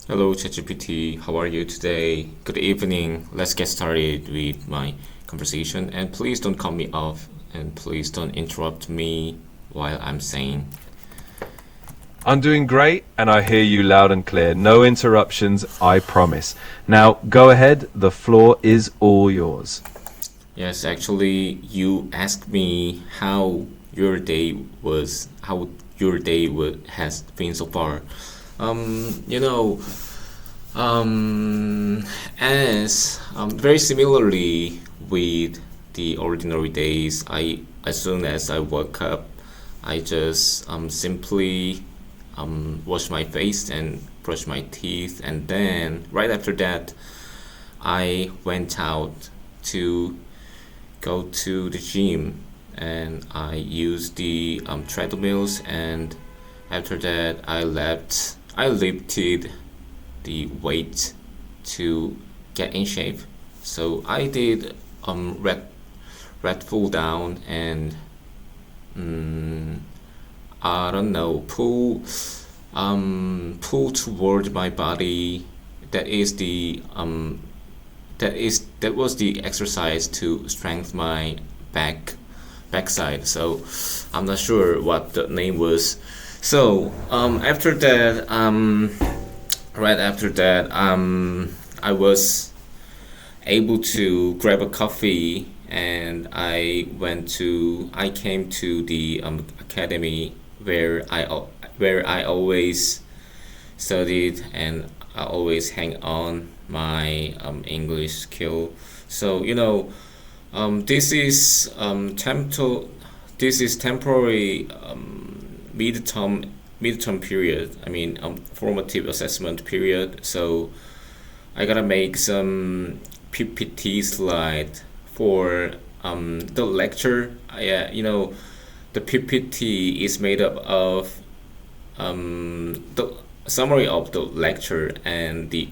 Hello, ChatGPT. How are you today? Good evening. Let's get started with my conversation. And please don't cut me off. And please don't interrupt me while I'm saying. I'm doing great, and I hear you loud and clear. No interruptions, I promise. Now, go ahead. The floor is all yours. Yes, actually, you asked me how your day was, how your day has been so far. Um, you know, Um, as very similarly with the ordinary days, as soon as I woke up, I just simply wash my face and brush my teeth, and then right after that, I went out to go to the gym, and I used the treadmills, and after that, I lifted the weight to get in shape. So I did red pull down and mm, I don't know pull toward my body. That is the that was the exercise to strengthen my backside. So I'm not sure what the name was. So after that right after that, I was able to grab a coffee, and I came to the academy where I always studied, and I always hang on my English skill. So this is this is temporary midterm period. I mean, formative assessment period. So I gotta make some PPT slide for the lecture. Yeah, the PPT is made up of the summary of the lecture and the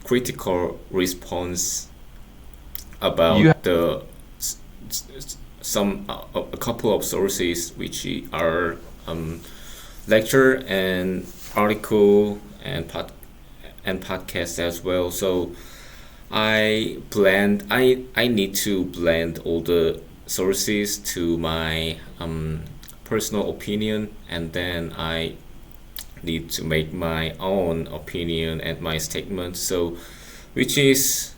critical response You about the some a couple of sources which are lecture and article and podcast as well. So I need to blend all the sources to my personal opinion, and then I need to make my own opinion and my statement. So which is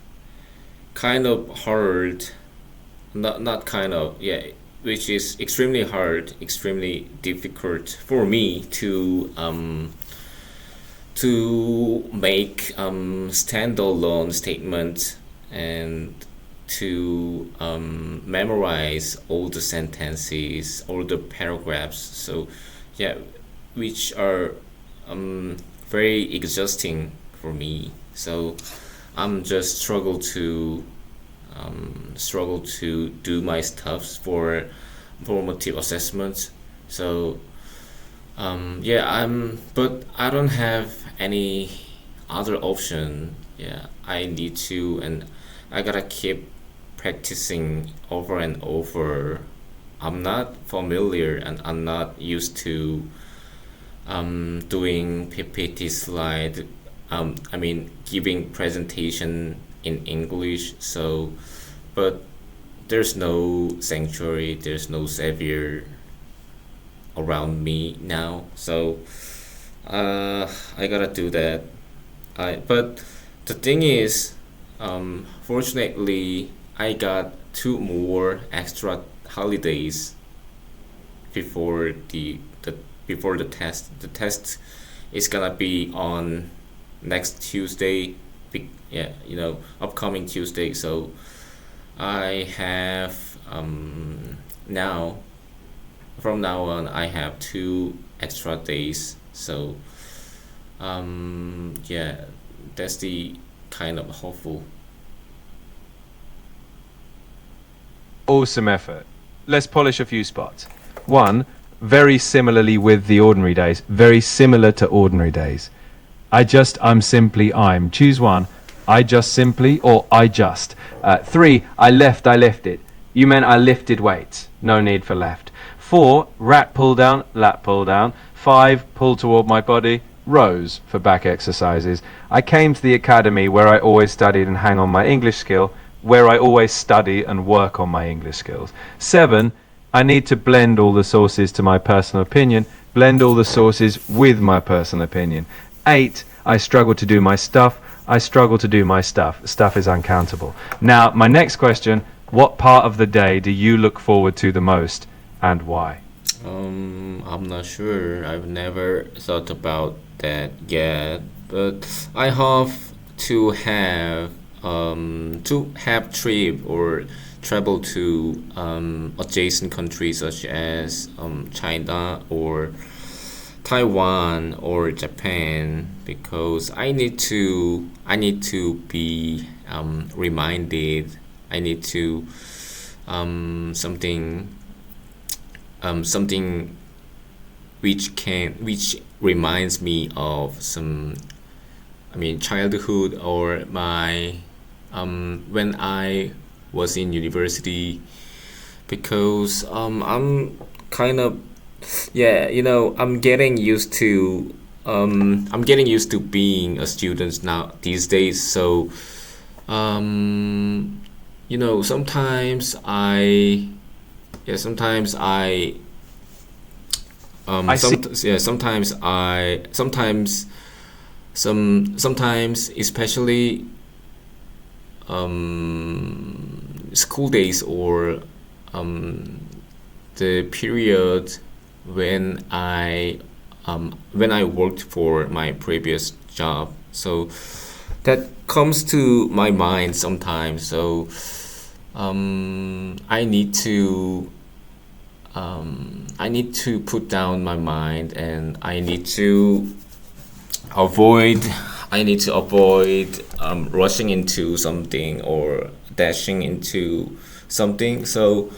kind of hard, not kind of, yeah, which is extremely hard, extremely difficult for me to make standalone statement and to memorize all the sentences, all the paragraphs. So yeah, which are very exhausting for me. So I'm just struggle to do my stuffs for formative assessments. So yeah, but I don't have any other option. Yeah, I need to, and I gotta keep practicing over and over. I'm not familiar and I'm not used to doing PPT slide. I mean, giving presentation in English. So, but there's no sanctuary, there's no savior around me now. So, I gotta do that. But the thing is, fortunately, I got two more extra holidays before the before the test. The test is gonna be on next Tuesday. Yeah, upcoming Tuesday. So I have now from now on I have two extra days. So yeah, that's the kind of hopeful. awesome effort. Let's polish a few spots. One, very similarly with the ordinary days, very similar to ordinary days. I'm simply, I'm. Choose one. I just simply or I just. Three, I lifted. You meant I lifted weights. No need for left. Four, rat pull down, lat pull down. Five, pull toward my body. rows for back exercises. I came to the academy where I always studied and hang on my English skill, where I always study and work on my English skills. 7, I need to blend all the sources to my personal opinion, blend all the sources with my personal opinion. 8, I struggle to do my stuff. I struggle to do my stuff. Stuff is uncountable. Now, my next question, what part of the day do you look forward to the most and why? I'm not sure. I've never thought about that yet, but I hope to have trip or travel to adjacent countries such as China or Taiwan or Japan because I need to be reminded. I need to something something which reminds me of some childhood or my when I was in university because I'm kind of yeah, I'm getting used to being a student now these days. So um, sometimes I I see. sometimes especially school days or um, the period when I worked for my previous job. So that comes to my mind sometimes. So I need to put down my mind and avoid I need to avoid rushing into something or dashing into something. So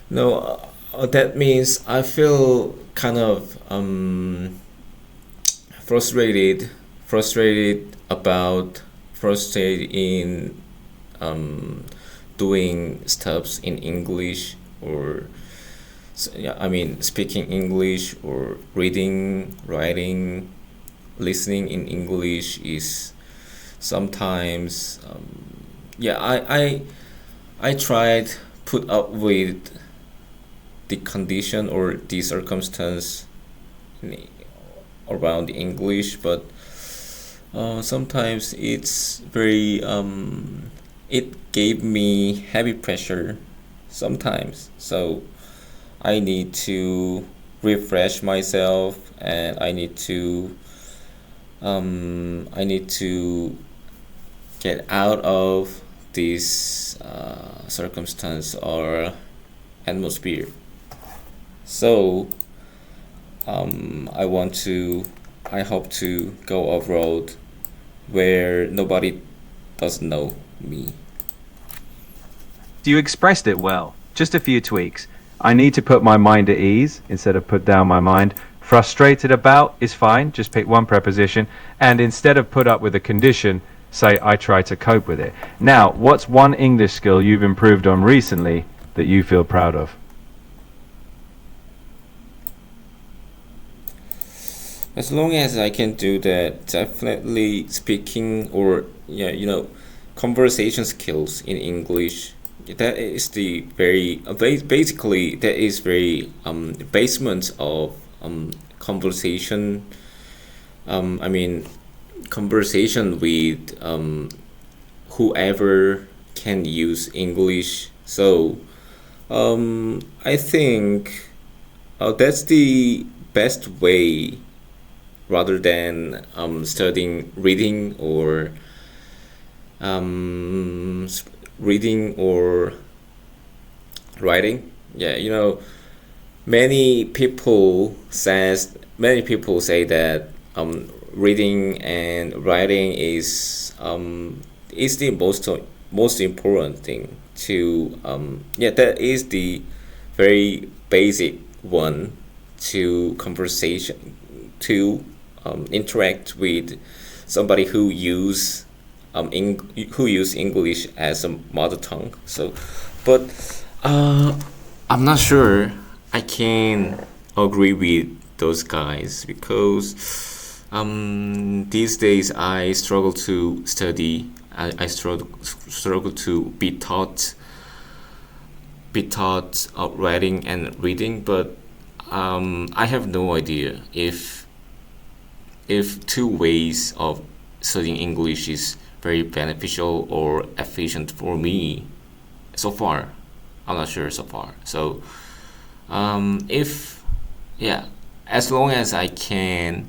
no, that means I feel kind of frustrated, frustrated in um, doing stuffs in English or yeah, speaking English or reading, writing, listening in English is sometimes yeah I tried put up with the condition or the circumstance in- around English, but sometimes it gave me heavy pressure sometimes. So I need to refresh myself and I need to get out of this circumstance or atmosphere. So I want to, I hope to go abroad where nobody doesn't know me. You expressed it well. Just a few tweaks. I need to put my mind at ease instead of put down my mind. Frustrated about is fine. Just pick one preposition. And instead of put up with a condition, say I try to cope with it. Now, what's one English skill you've improved on recently that you feel proud of? As long as I can do that, definitely speaking or yeah, conversation skills in English. That is the very basically that is very basement of conversation. I mean conversation with whoever can use English. So I think that's the best way rather than studying um, reading or writing. Yeah, many people say that reading and writing is the most important thing to yeah, that is the very basic one to conversation to interact with somebody who use English as a mother tongue. So, but uh, I'm not sure I can agree with those guys because These days I struggle to study. I struggle to be taught writing and reading, but I have no idea if two ways of studying English is very beneficial or efficient for me so far. I'm not sure so far. So if yeah, as long as I can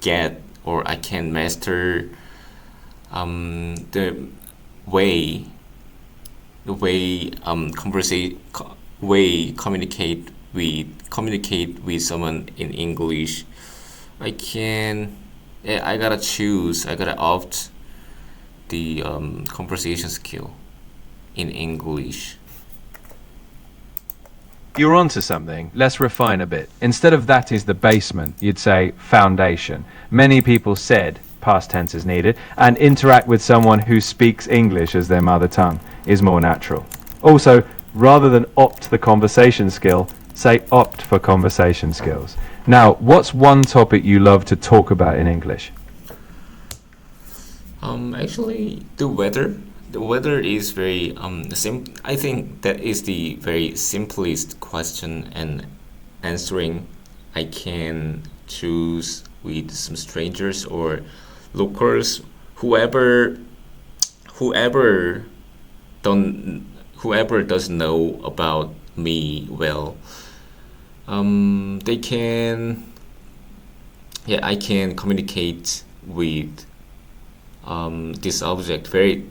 get or I can master the way way communicate with someone in English, I can yeah, I gotta opt the conversation skill in English. You're onto something. Let's refine a bit. Instead of that is the basement, you'd say foundation. Many people said, past tense is needed, and interact with someone who speaks English as their mother tongue is more natural. Also, rather than opt the conversation skill, say opt for conversation skills. Now, what's one topic you love to talk about in English? Actually, the weather. The weather is very I think that is the very simplest question and answering I can choose with some strangers or locals, whoever whoever don't whoever does know about me well. They can yeah I can communicate with this object very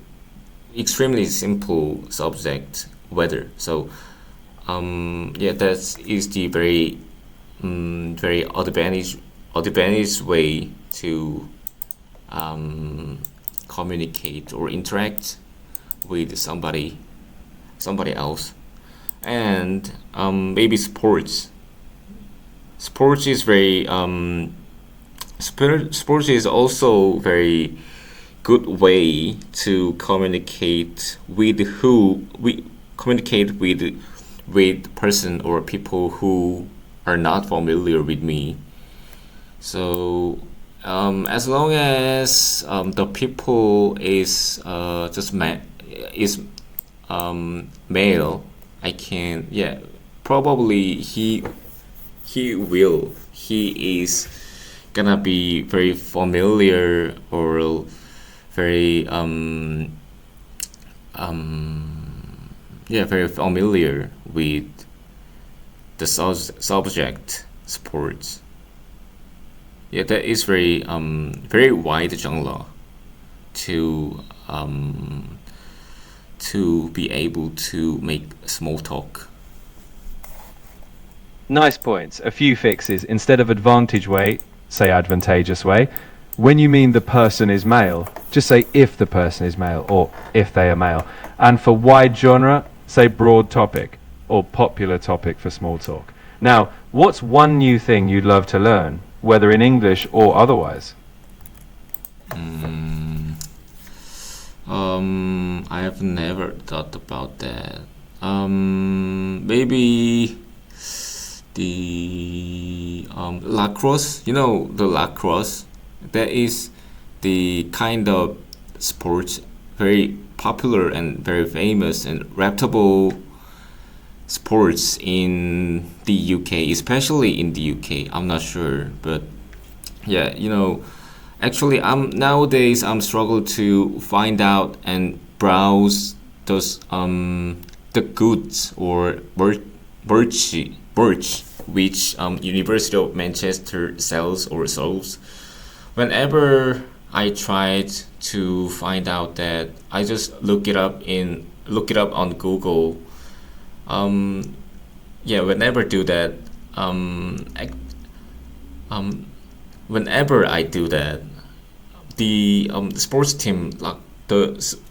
extremely simple subject weather. So yeah, that is the very advantage way to um, communicate or interact with somebody else. And maybe sports. Sports is very sports is also very good way to communicate with person or people who are not familiar with me. So as long as the people is male, I can yeah probably he is gonna be very familiar or very yeah very familiar with the subject sports. Yeah, that is very wide genre to be able to make small talk. Nice points. A few fixes. Instead of advantage way, say advantageous way. When you mean the person is male, just say if the person is male or if they are male. And for wide genre, say broad topic or popular topic for small talk. Now, what's one new thing you'd love to learn, whether in English or otherwise? I have never thought about that. Maybe the lacrosse. You know the lacrosse. That is the kind of sport very popular and very famous and reputable sports in the UK, especially in the UK. I'm not sure, but yeah, actually, I'm struggle to find out and browse those the goods or birch which University of Manchester sells or solves. Whenever I tried to find out that, I just look it up on Google. Um, yeah, whenever do that, um, whenever I do that, the sports team,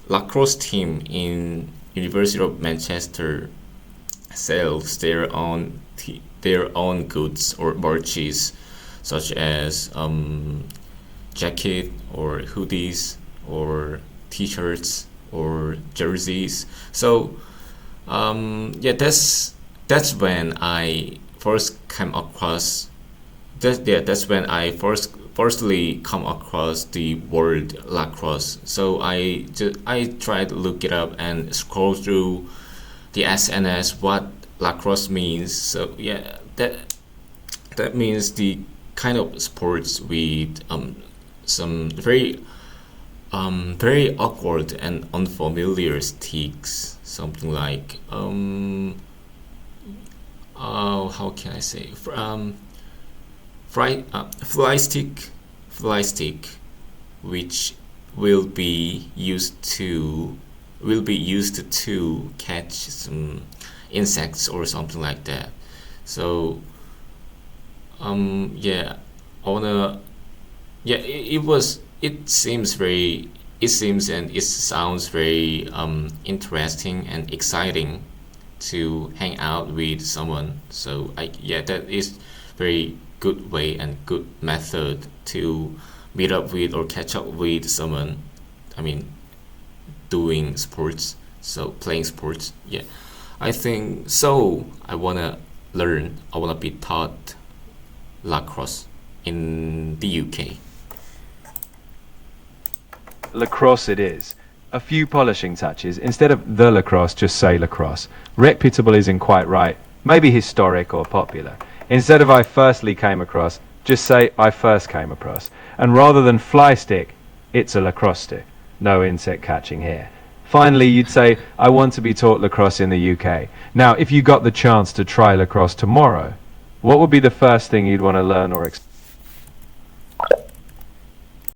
lacrosse team in University of Manchester sells their own goods or merches, such as jacket or hoodies or t-shirts or jerseys. So yeah, that's when I first came across that's when I first firstly come across the word lacrosse. So I tried to look it up and scroll through the SNS what lacrosse means. So yeah, that means the kind of sports with some very awkward and unfamiliar sticks. Something like how can I say fly stick, which will be used to catch some insects or something like that. So yeah, I wanna yeah it seems and it sounds very interesting and exciting to hang out with someone. So I yeah, that is very good way and good method to meet up with or catch up with someone. I mean, doing sports, so playing sports. Yeah, I think so. I wanna be taught lacrosse in the UK. Lacrosse it is. A few polishing touches. Instead of the lacrosse, just say lacrosse. Reputable isn't quite right. Maybe historic or popular. Instead of I firstly came across, just say I first came across. And rather than fly stick, it's a lacrosse stick. No insect catching here. Finally, you'd say, I want to be taught lacrosse in the UK. Now, if you got the chance to try lacrosse tomorrow, what would be the first thing you'd want to learn or experience?